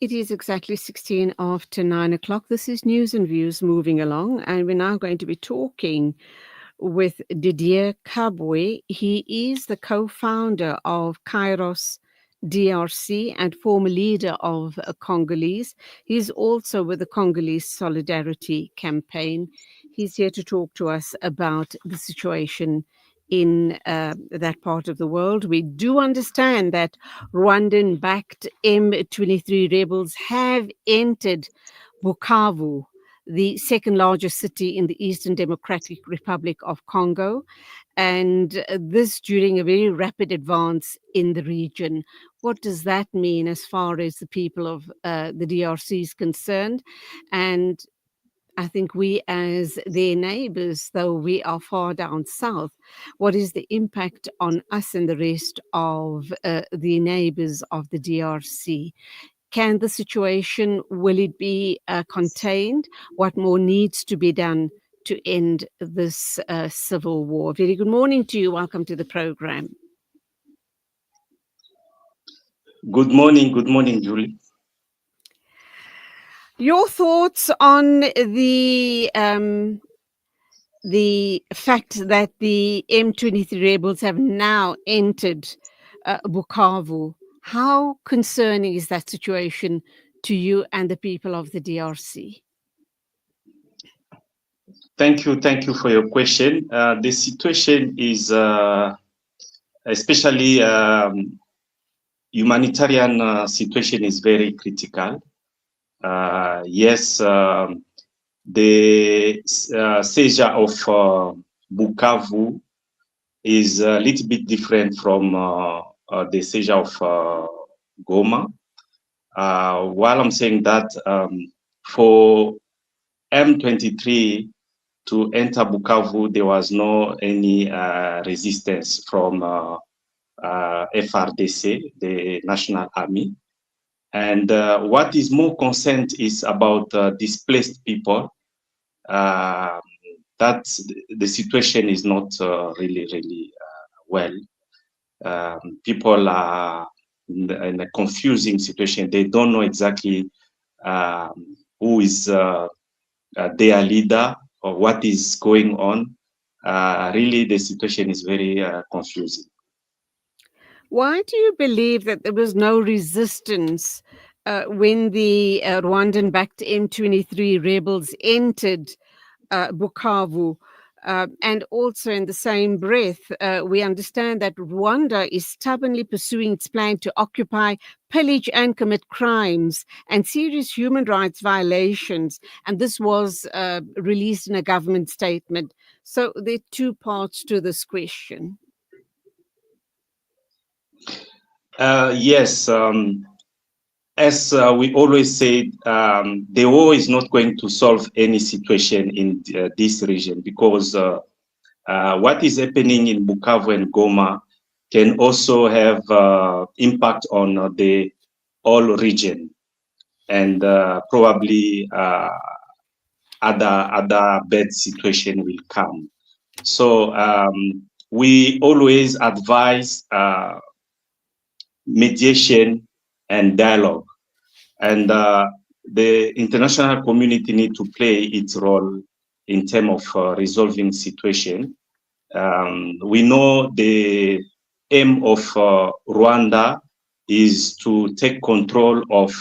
It is exactly 16 after 9 o'clock. This is News and Views moving along, and we're now going to be talking with Didier Kabwe. He is the co-founder of Kairos-DRC and former leader of Congolese. He's also with the Congolese Solidarity Campaign. He's here to talk to us about the situation in that part of the world. We do understand that Rwandan-backed M23 rebels have entered Bukavu, the second largest city in the Eastern Democratic Republic of Congo, and this during a very rapid advance in the region. What does that mean as far as the people of the DRC is concerned? And I think we, as their neighbors, though we are far down south, what is the impact on us and the rest of the neighbors of the DRC? Can the situation, will it be contained? What more needs to be done to end this civil war? Very good morning to you. Welcome to the program. Good morning, Julie. Your thoughts on the fact that the M23 rebels have now entered Bukavu. How concerning is that situation to you and the people of the DRC? Thank you for your question. The situation is, especially humanitarian situation, is very critical. Yes, the seizure of Bukavu is a little bit different from the seizure of Goma. While I'm saying that, for M23 to enter Bukavu, there was no any resistance from FRDC, the National Army. And what is more concerned is about displaced people. That the situation is not really well. People are in a confusing situation. They don't know exactly who is their leader or what is going on. Really, the situation is very confusing. Why do you believe that there was no resistance when the Rwandan-backed M23 rebels entered Bukavu? And also in the same breath, we understand that Rwanda is stubbornly pursuing its plan to occupy, pillage and commit crimes and serious human rights violations. And this was released in a government statement. So there are two parts to this question. Yes, as we always say, the war is not going to solve any situation in this region, because what is happening in Bukavu and Goma can also have impact on the whole region, and probably other bad situation will come. So we always advise mediation and dialogue, and the international community need to play its role in terms of resolving situation. We know the aim of Rwanda is to take control of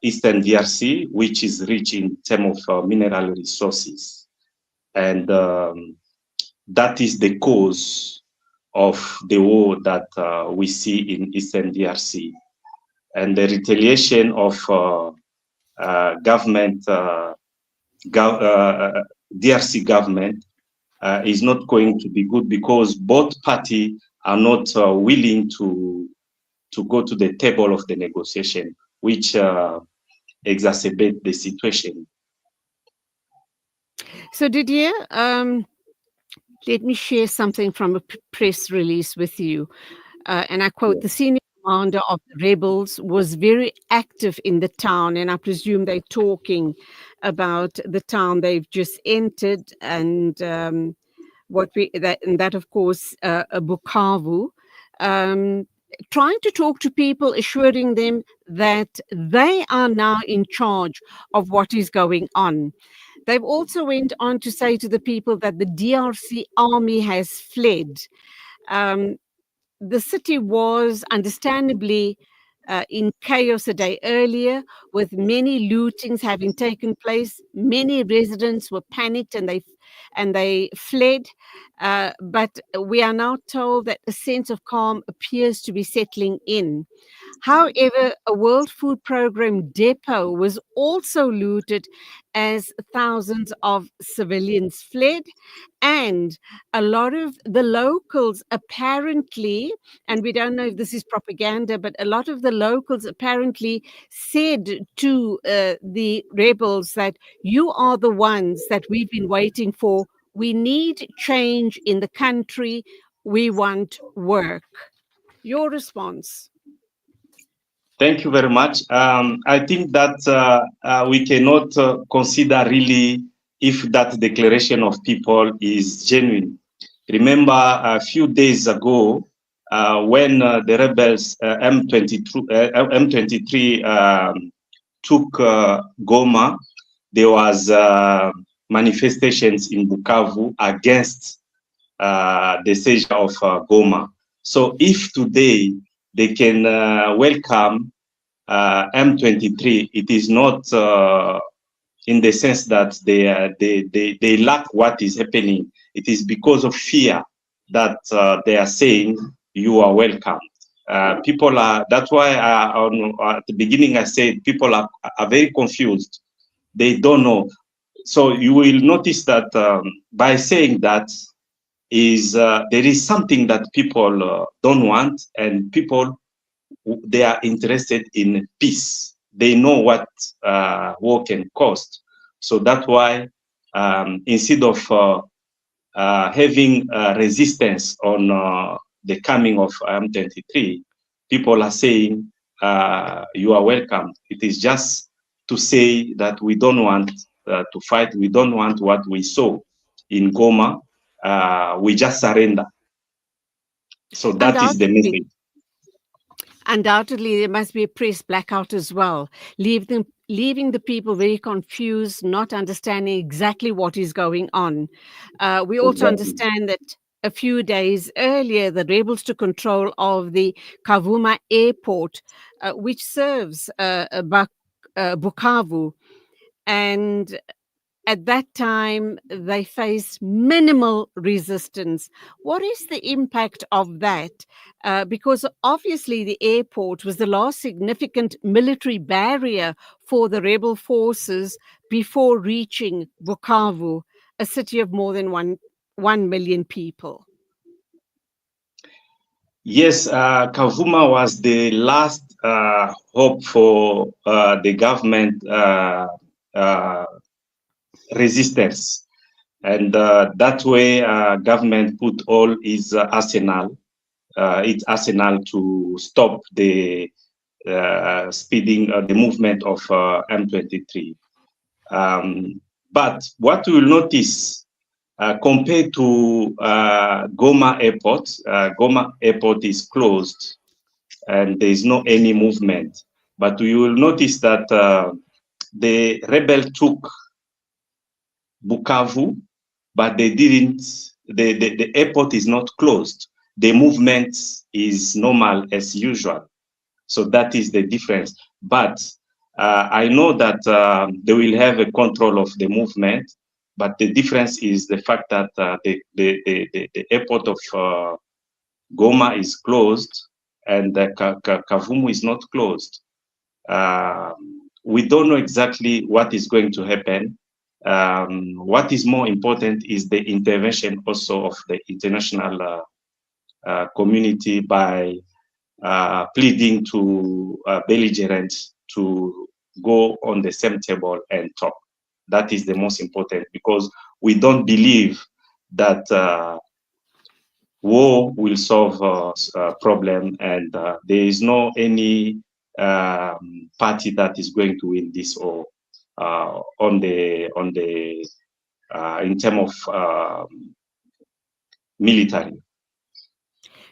Eastern DRC, which is rich in terms of mineral resources, and that is the cause of the war that we see in Eastern DRC. And the retaliation of DRC government is not going to be good, because both parties are not willing to go to the table of the negotiation, which exacerbate the situation. So Didier, let me share something from a press release with you. And I quote, "The senior commander of the rebels was very active in the town," and I presume they're talking about the town they've just entered, and that of course, Bukavu. trying to talk to people, assuring them that they are now in charge of what is going on. They've also went on to say to the people that the DRC army has fled. The city was understandably in chaos a day earlier, with many lootings having taken place. Many residents were panicked and they fled. But we are now told that a sense of calm appears to be settling in. However, a World Food Programme depot was also looted as thousands of civilians fled. And a lot of the locals apparently, and we don't know if this is propaganda, but a lot of the locals apparently said to the rebels that you are the ones that we've been waiting for. We need change in the country. We want work. Your response? Thank you very much. I think that we cannot consider really if that declaration of people is genuine. Remember a few days ago when the rebels M23 took Goma, there was manifestations in Bukavu against the seizure of Goma. So if today they can welcome M23, it is not in the sense that they lack what is happening. It is because of fear that they are saying you are welcome. People are, that's why at the beginning I said people are very confused. They don't know. So you will notice that by saying that, there is something that people don't want, and people, they are interested in peace. They know what war can cost. So that's why instead of having resistance on the coming of M23, people are saying you are welcome. It is just to say that we don't want to fight. We don't want what we saw in Goma. We just surrender. So that is the message. Undoubtedly, there must be a press blackout as well, leaving the people very confused, not understanding exactly what is going on. We also understand that a few days earlier, the rebels took control of the Kavuma airport, which serves Bukavu. And at that time, they faced minimal resistance. What is the impact of that? Because obviously the airport was the last significant military barrier for the rebel forces before reaching Bukavu, a city of more than 1 million people. Yes, Kavuma was the last hope for the government resistance, and that way government put all its arsenal to stop the speeding the movement of M23. But what we will notice compared to Goma Airport is closed and there is no any movement. But you will notice that the rebel took Bukavu, but they didn't. The airport is not closed. The movement is normal as usual. So that is the difference. But I know that they will have a control of the movement. But the difference is the fact that the airport of Goma is closed and the Kavumu is not closed. We don't know exactly what is going to happen. What is more important is the intervention also of the international community by pleading to belligerents to go on the same table and talk. That is the most important, because we don't believe that war will solve a problem, and there is no any party that is going to win this war in terms of military.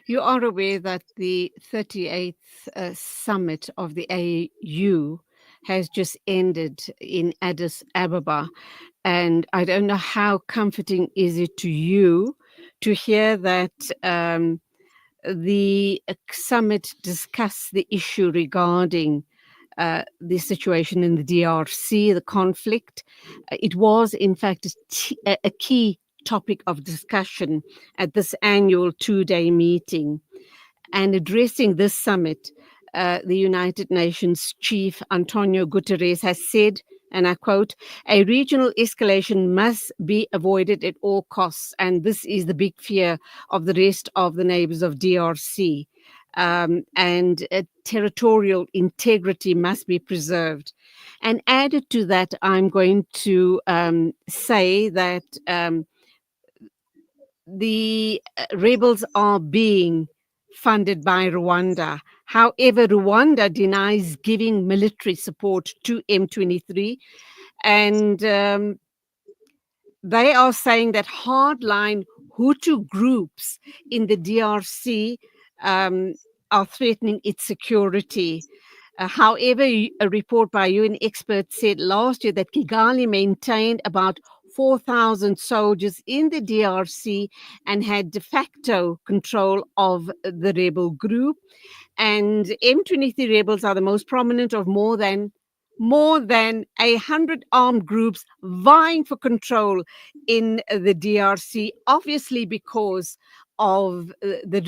You are aware that the 38th summit of the AU has just ended in Addis Ababa. And I don't know how comforting is it to you to hear that the summit discussed the issue regarding the situation in the DRC, the conflict. It was, in fact, a key topic of discussion at this annual two-day meeting. And addressing this summit, the United Nations chief, Antonio Guterres, has said, and I quote, "A regional escalation must be avoided at all costs." And this is the big fear of the rest of the neighbors of DRC. And territorial integrity must be preserved. And added to that, I'm going to say that the rebels are being funded by Rwanda. However, Rwanda denies giving military support to M23. And they are saying that hardline Hutu groups in the DRC are threatening its security. However, a report by UN experts said last year that Kigali maintained about 4,000 soldiers in the DRC and had de facto control of the rebel group. And M23 rebels are the most prominent of more than 100 armed groups vying for control in the DRC, obviously because of the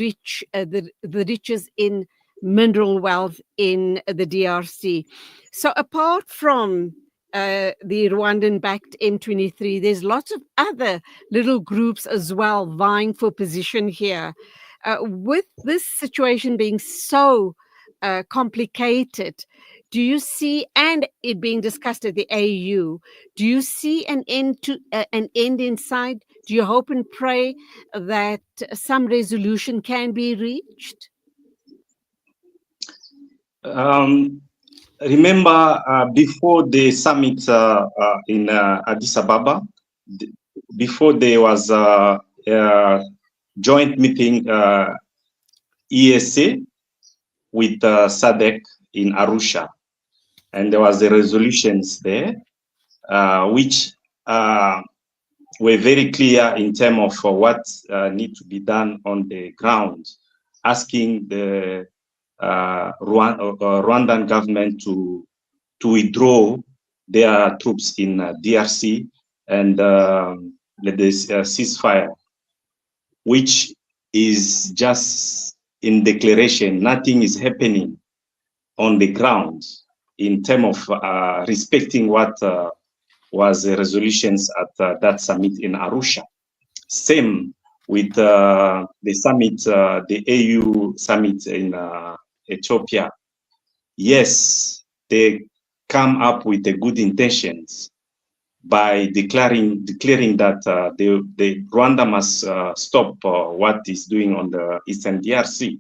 riches in mineral wealth in the DRC. So apart from the Rwandan-backed M23, there's lots of other little groups as well vying for position here. With this situation being so complicated, do you see, and it being discussed at the AU, do you see an end in sight? Do you hope and pray that some resolution can be reached? Remember, before the summit in Addis Ababa, before there was a joint meeting, ESA with SADC in Arusha, and there was the resolutions there, which were very clear in terms of what need to be done on the ground, asking the Rwandan government to withdraw their troops in DRC and this ceasefire, which is just in declaration. Nothing is happening on the ground in terms of respecting what was the resolutions at that summit in Arusha. Same with the summit, the AU summit in Ethiopia. Yes, they come up with the good intentions by declaring that the Rwanda must stop what is doing on the Eastern DRC,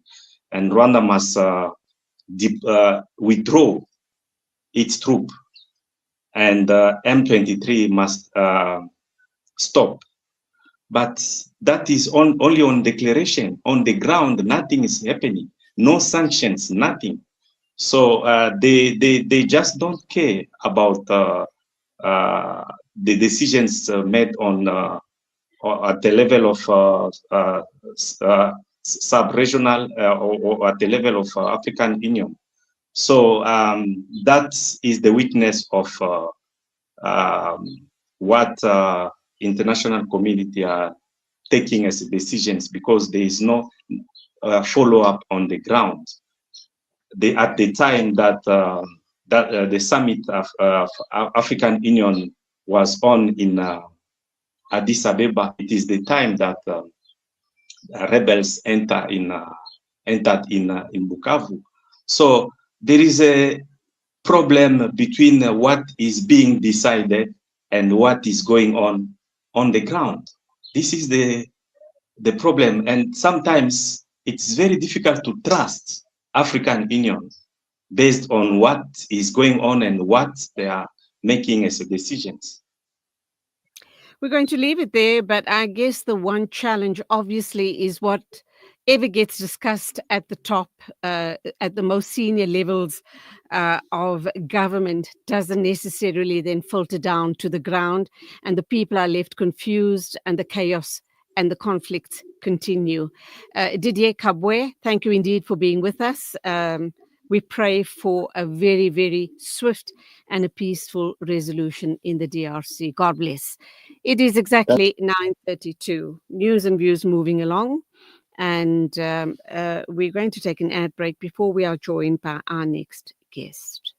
and Rwanda must withdraw its troop, and M23 must stop. But that is only on declaration. On the ground, nothing is happening. No sanctions, nothing. So they just don't care about the decisions made on at the level of sub-regional or at the level of African Union. So that is the witness of what international community are taking as decisions, because there is no follow-up on the ground. At the time that the summit of African Union was on in Addis Ababa, it is the time that rebels entered in Bukavu. So there is a problem between what is being decided and what is going on the ground. This is the problem, and sometimes it's very difficult to trust African Union based on what is going on and what they are making as decisions. We're going to leave it there, but I guess the one challenge obviously is what ever gets discussed at the top, at the most senior levels of government, doesn't necessarily then filter down to the ground, and the people are left confused, and the chaos and the conflicts continue. Didier Kabwe, thank you indeed for being with us. We pray for a very, very swift and a peaceful resolution in the DRC. God bless. It is exactly 9:32. News and views moving along. And we're going to take an ad break before we are joined by our next guest.